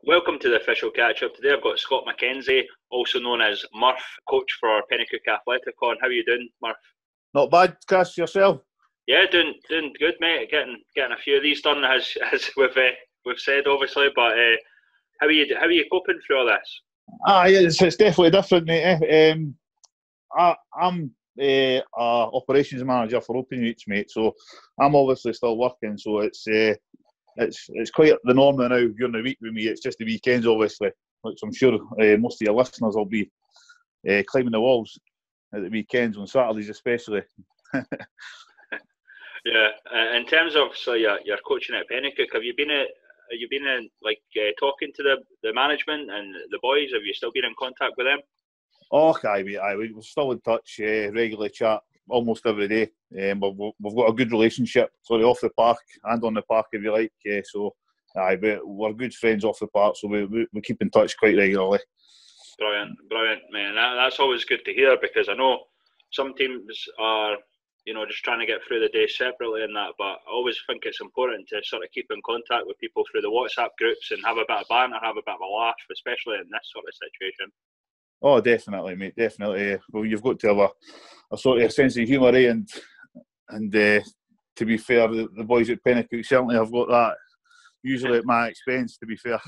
Welcome to the official catch-up. Today I've got Scott Mckenzie, also known as Murf, coach for Penicuik Athleticon. How are you doing, Murf? Not bad, Chris. Yourself? Yeah, doing good, mate. Getting a few of these done, as we've said, obviously. But how are you coping through all this? Yeah, it's definitely different, mate. I'm a operations manager for Open Reach, mate. So I'm obviously still working. So it's quite the norm now during the week with me. It's just the weekends, obviously, which I'm sure most of your listeners will be climbing the walls at the weekends, on Saturdays especially. Yeah. In terms of you're coaching at Penicuik, have you been talking to the management and the boys? Have you still been in contact with them? Oh, okay, mate. We're still in touch, regularly chat almost every day. We've got a good relationship, off the park and on the park, if you like. We're good friends off the park, so we keep in touch quite regularly. Brilliant, man. That's always good to hear, because I know some teams are, just trying to get through the day separately and that, but I always think it's important to sort of keep in contact with people through the WhatsApp groups and have a bit of banter, have a bit of a laugh, especially in this sort of situation. Oh, definitely, mate, definitely. Well, you've got to have a sort of sense of humour, and to be fair, the boys at Penicuik certainly have got that, usually at my expense, to be fair.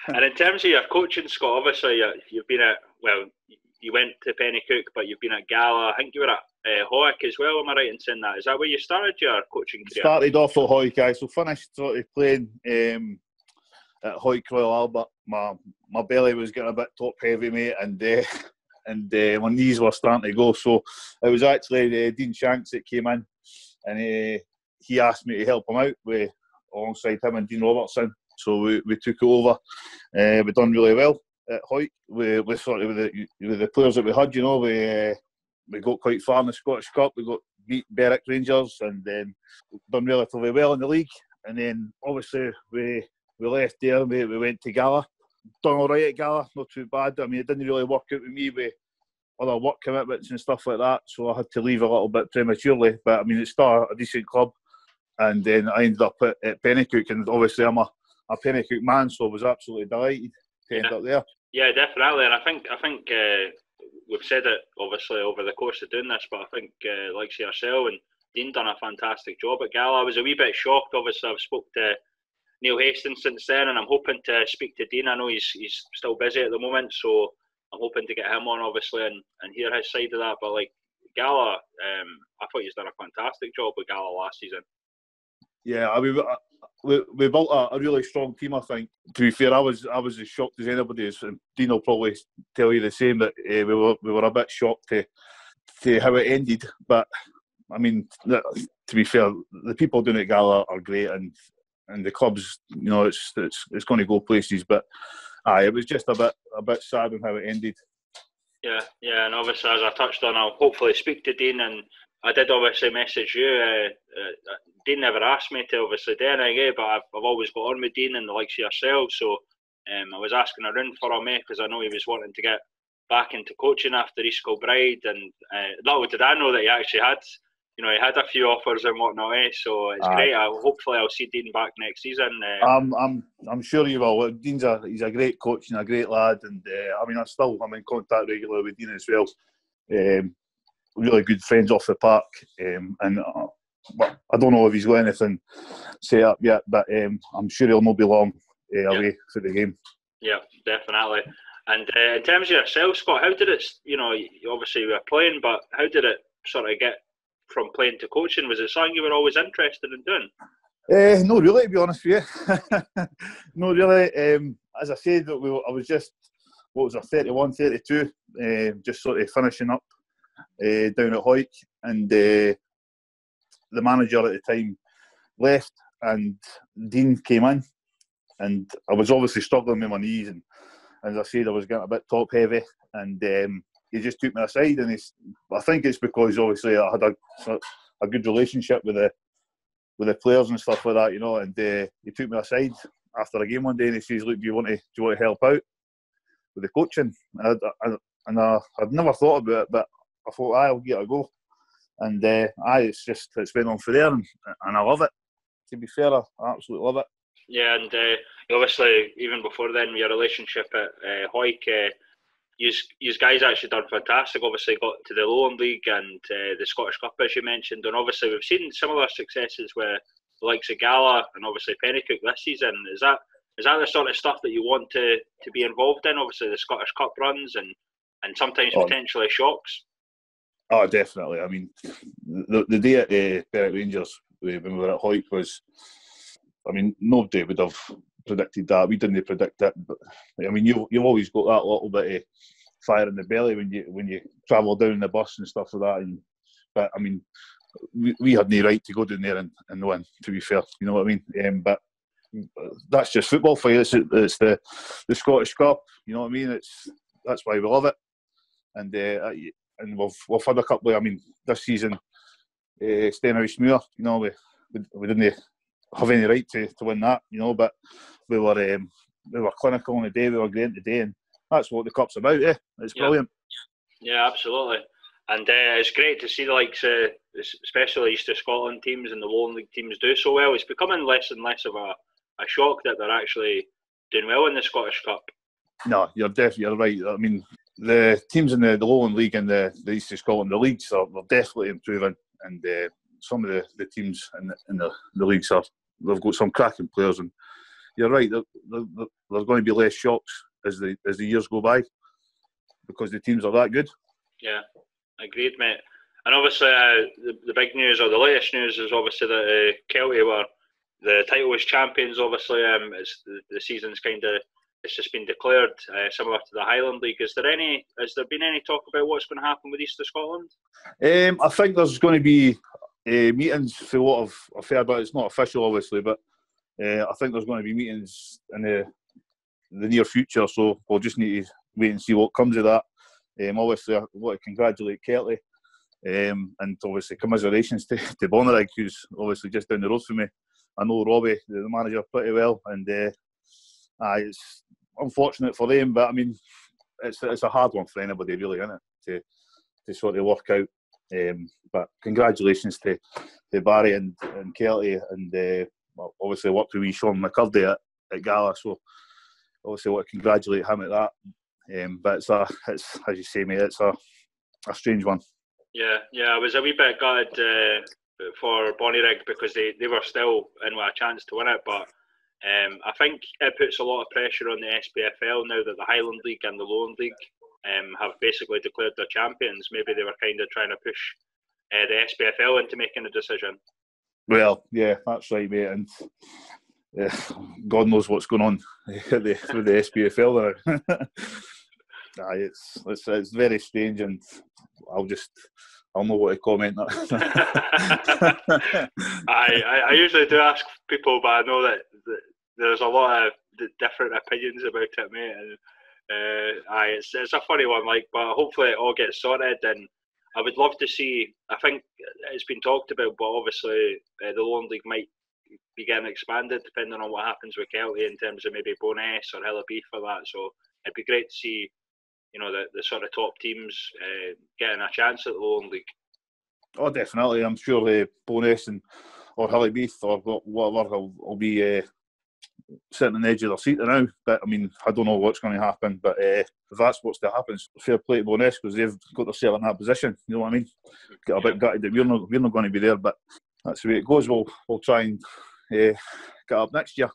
And in terms of your coaching, Scott, obviously you've been at, you went to Penicuik, but you've been at Gala. I think you were at Hoek as well, am I right in saying that? Is that where you started your coaching career? Started off at Hoek, so finished sort of playing at Hoek Royal Albert. My belly was getting a bit top heavy, mate, and my knees were starting to go. So it was actually Dean Shanks that came in, and he asked me to help him out alongside him and Dean Robertson. So we took it over. We done really well at Hoek. We sort of with the players that we had, we got quite far in the Scottish Cup. We got beat Berwick Rangers, and then done relatively well in the league. And then obviously we left there. We went to Gala. Done all right at Gala, not too bad. I mean, it didn't really work out with me with other work commitments and stuff like that, so I had to leave a little bit prematurely. But I mean, it's still a decent club. And then I ended up at Penicuik, and obviously I'm a Penicuik man, so I was absolutely delighted to end up there. Yeah, definitely. And I think we've said it obviously over the course of doing this, but I think like yourself and Dean done a fantastic job at Gala. I was a wee bit shocked. Obviously, I've spoke to Neil Hastings since then, and I'm hoping to speak to Dean. I know he's still busy at the moment, so I'm hoping to get him on, obviously, and hear his side of that. But like Gala, I thought he's done a fantastic job with Gala last season. Yeah, I mean, we built a really strong team, I think. To be fair, I was as shocked as anybody, and Dean will probably tell you the same, that we were a bit shocked to how it ended. But I mean, to be fair, the people doing it at Gala are great, and the club's, it's going to go places. But it was just a bit sad on how it ended. Yeah, and obviously, as I touched on, I'll hopefully speak to Dean, and I did obviously message you. Dean never asked me to obviously do anything, but I've always got on with Dean and the likes of yourself. So I was asking around for him, because I know he was wanting to get back into coaching after East Kilbride, and little did I know that he actually had, he had a few offers and whatnot. So it's great. Hopefully, I'll see Dean back next season. I'm sure you will. He's a great coach and a great lad, and I'm in contact regularly with Dean as well. Really good friends off the park, and I don't know if he's got anything set up yet, but I'm sure he'll not be long away for the game. Yeah, definitely. And in terms of yourself, Scott, how did it, you obviously were playing, but how did it sort of get from playing to coaching? Was it something you were always interested in doing? No, really, to be honest with you. No, really. As I said, I was just, 31, 32, just sort of finishing up down at Hoek, and the manager at the time left, and Dean came in, and I was obviously struggling with my knees, and as I said, I was getting a bit top heavy, and he just took me aside, and I think it's because obviously I had a good relationship with the players and stuff like that, and he took me aside after a game one day, and he says, "Look, do you want to help out with the coaching?" And I'd never thought about it, but I thought, I'll give it a go. And it's went on for there, and I love it. To be fair, I absolutely love it. Yeah, and obviously even before then, your relationship at Hawick, you guys actually done fantastic. Obviously got to the Lowland League and the Scottish Cup, as you mentioned, and obviously we've seen similar successes with the likes of Gala and obviously Penicuik this season. Is that the sort of stuff that you want to be involved in? Obviously the Scottish Cup runs and sometimes potentially shocks. Oh, definitely. I mean, the day at Berwick Rangers when we were at Hawick was, I mean, nobody would have predicted that. We didn't predict it, but I mean, you've always got that little bit of fire in the belly when you travel down the bus and stuff like that. But I mean, we had no right to go down there and win. To be fair, you know what I mean. But that's just football for you. It's the Scottish Cup. You know what I mean. That's why we love it. And we've had a couple of, I mean, this season, staying out of Muir, you know, we didn't have any right to win that, you know, but we were clinical on the day, we were great today, and that's what the Cup's about, It's brilliant. Yeah, absolutely. And it's great to see the likes of, especially East of Scotland teams and the Lowland League teams do so well. It's becoming less and less of a shock that they're actually doing well in the Scottish Cup. No, you're right. I mean, the teams in the Lowland League and the East of Scotland, the leagues are definitely improving, and some of the teams in the leagues they've got some cracking players, and you're right. There's going to be less shocks as the years go by because the teams are that good. Yeah, agreed, mate. And obviously, the big news or the latest news is obviously that Kelty were the title was champions. Obviously, the season's it's just been declared, similar to the Highland League. Has there been any talk about what's going to happen with East of Scotland? I think there's going to be meetings for what I've heard, but it's not official, obviously. But I think there's going to be meetings in the near future, so we'll just need to wait and see what comes of that. Obviously, I want to congratulate Kelty, and obviously commiserations to Bonnyrigg, who's obviously just down the road from me. I know Robbie, the manager, pretty well, and it's unfortunate for them, but I mean, it's a hard one for anybody, really, isn't it, to sort of work out. But congratulations to Barry and Kelty, and obviously worked with Sean McCurdy at Gala, so obviously I want to congratulate him at that. But it's as you say, mate, it's a strange one. Yeah, I was a wee bit gutted for Bonnyrigg because they were still in with a chance to win it, but I think it puts a lot of pressure on the SPFL now that the Highland League and the Lowland League have basically declared their champions. Maybe they were kind of trying to push the SPFL into making a decision. Well, yeah, that's right, mate, and God knows what's going on with the SPFL there. It's very strange, and I'll know what to comment on that. I usually do ask people, but I know that there's a lot of different opinions about it, mate. And it's a funny one, but hopefully it all gets sorted. And I would love to see. I think it's been talked about, but obviously the Lowland League might be getting expanded depending on what happens with Kelty in terms of maybe Bo'ness or Hillabeef for that. So it'd be great to see, you know, the sort of top teams getting a chance at the Lowland League. Oh, definitely. I'm sure Bo'ness or Hillabeef or whatever will be sitting on the edge of their seat now. But I mean, I don't know what's going to happen. But if that's what's to happen, fair play to Bo'ness because they've got themselves in that position. You know what I mean? Get a bit gutted that we're not going to be there, but that's the way it goes. We'll try and get up next year.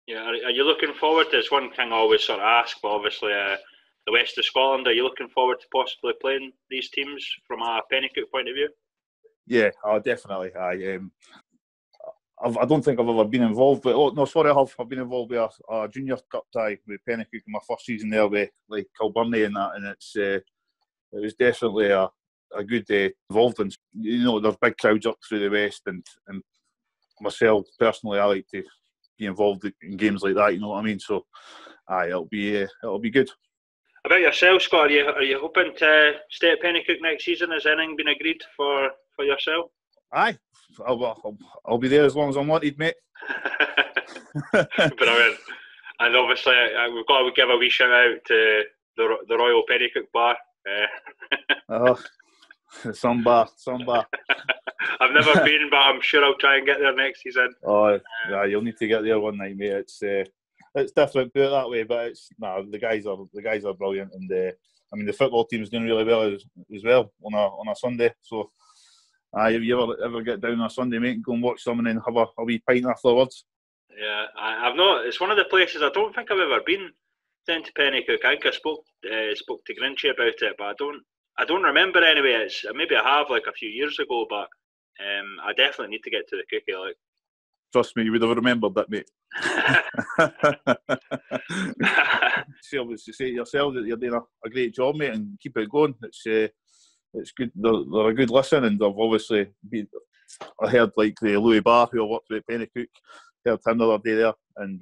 Yeah, are you looking forward to? It's one thing I always sort of ask, but obviously the West of Scotland, are you looking forward to possibly playing these teams from a Penicuik point of view? Yeah, definitely. I don't think I've ever been involved with. Oh no, sorry, I've been involved with a junior cup tie with Penicuik in my first season there with Kilbirnie and that, and it was definitely a good involvement. You know, there's big crowds up through the West, and myself personally, I like to be involved in games like that. You know what I mean? So, it'll be good. About yourself, Scott, are you hoping to stay at Penicuik next season? Has anything been agreed for yourself? Aye, I'll be there as long as I'm wanted, mate. Brilliant. And obviously, we've got to give a wee shout out to the Royal Penicuik Bar. Some bar. I've never been, but I'm sure I'll try and get there next season. Oh, yeah, you'll need to get there one night, mate. It's different, put it that way, but the guys are brilliant, and I mean the football team is doing really well as well on a Sunday. So, if you ever get down on a Sunday, mate, and go and watch someone and have a wee pint afterwards. Yeah, I've not. It's one of the places I don't think I've ever been. Down to Penicuik. I think I spoke to Grinchy about it, but I don't remember anyway. Maybe I have like a few years ago, but I definitely need to get to the cookie. Like, trust me, you would have remembered that, mate. Say to yourself that you're doing a great job, mate, and keep it going. It's good. They're a good listen, and I've obviously I heard like the Louis Barr, who I worked with at Penicuik, heard him the other day there, and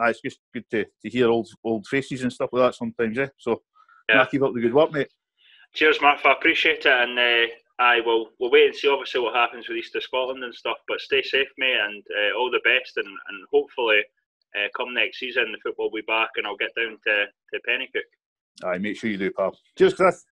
it's just good to hear old faces and stuff like that sometimes. So yeah, keep up the good work, mate. Cheers, Murf. I appreciate it, and we'll wait and see obviously what happens with East of Scotland and stuff. But stay safe, mate, and all the best, and hopefully come next season the football will be back, and I'll get down to Penicuik. Aye, make sure you do, pal. Cheers, Chris.